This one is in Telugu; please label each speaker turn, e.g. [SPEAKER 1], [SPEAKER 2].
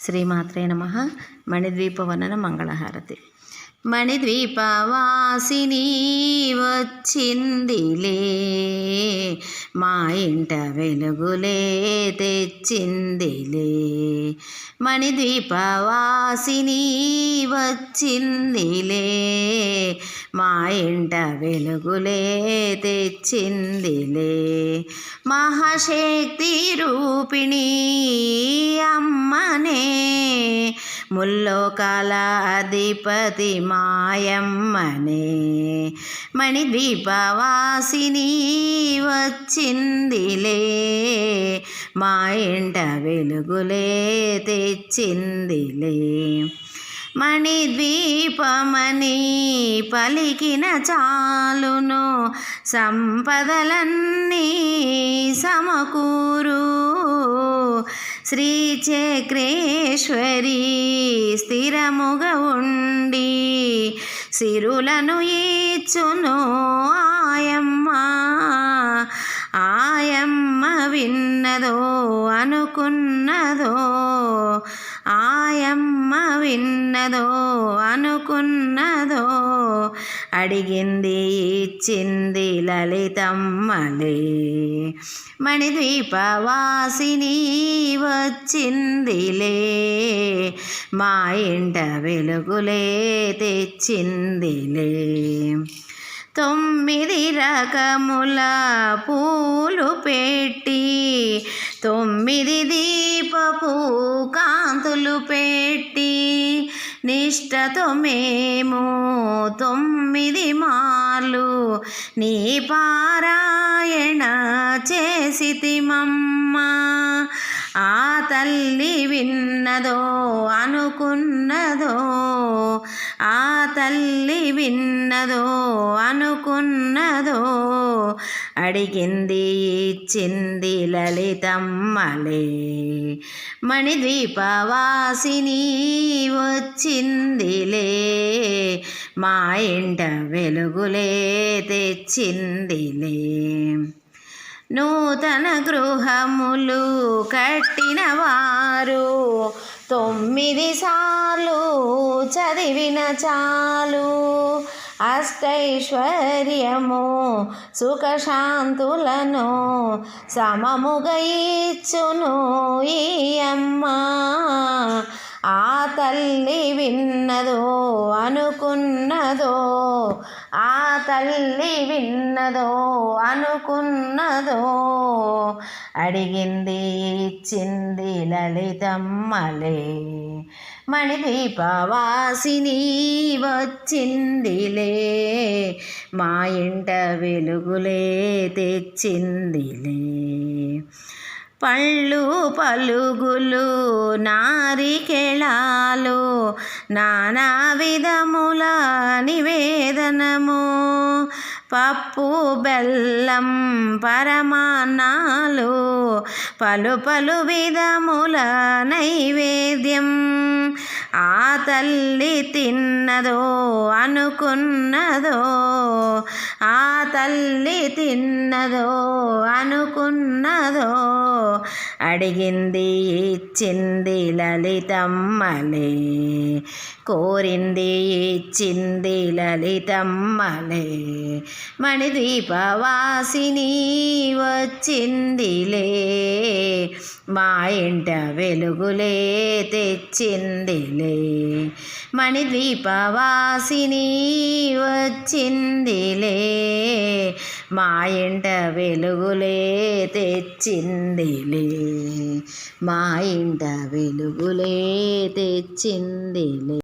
[SPEAKER 1] శ్రీమాత్రే నమః. మణిద్వీపవర్ణన మంగళహారతి. మణిద్వీపవాసిని వచ్చిందిలే, మా ఇంట వెలుగులే తెచ్చిందిలే. మణిద్వీపవాసిని వచ్చిందిలే, మా ఇంట వెలుగులే తెచ్చిందిలే. మహాశక్తి రూపిణి అమ్మనే, ముల్లోకాల అధిపతి మాయమ్మనే. మణిద్వీపవాసిని వచ్చిందిలే, మా ఇంట వెలుగులే తెచ్చిందిలే. మణిద్వీపమని పలికిన చాలును, సంపదలన్నీ సమకూరు. శ్రీచక్రేశ్వరి స్థిరముగా ఉండి సిరులను ఇచ్చును ఆయమ్మ. ఆయమ్మ విన్నదో అనుకున్నదో, ఆయమ్మ విన్నదో అనుకున్నదో, అడిగింది ఇచ్చింది లలితమ్మలే. మణిద్వీపవాసిని వచ్చిందిలే, మా ఇంట వెలుగులే తెచ్చిందిలే. 9 రకముల పూలు పెట్టి 9 దీపపు కాంతులు పెట్టి, నిష్టతో మేము 9 మార్లు నీ పారాయణ చేసితిమమ్మ. ఆ తల్లి విన్నదో అనుకున్నదో, ఆ తల్లి విన్నదో అనుకున్నదో, అడిగింది ఇచ్చింది లలితమ్మలే. మణిద్వీపవాసిని వచ్చిందిలే, మా ఇంట వెలుగులే తెచ్చిందిలే. నూతన గృహములు కట్టిన వారు 9 సార్లు చదివిన చాలు, అష్టైశ్వర్యము సుఖశాంతులను సమముగా ఇచ్చును ఈ అమ్మ. ఆ తల్లి విన్నదో అనుకున్నదో, ఆ తల్లి విన్నదో అనుకున్నదో, అడిగింది ఇచ్చింది లలితమ్మలే. మణిద్వీపవాసిని వచ్చిందిలే, మా ఇంట వెలుగులే తెచ్చిందిలే. పళ్ళు పలుగులు నారికెళాలు నానా విధముల నివేదనము, పప్పు బెల్లం పరమాన్నాలు పలు పలు విధముల నైవేద్యం. ఆ తల్లి తిన్నదో అనుకున్నదో, ఆ తల్లి తిన్నదో అనుకున్నదో, అడిగింది ఇచ్చింది లలితమ్మలే. కోరింది ఇచ్చింది లలితమ్మలే. మణిద్వీపవాసిని వచ్చిందిలే, మా ఇంట వెలుగులే తెచ్చిందిలే. మణిద్వీపవాసిని వచ్చిందిలే, మా ఇంట వెలుగులే తెచ్చిందిలే. మా ఇంట వెలుగులే తెచ్చిందిలే.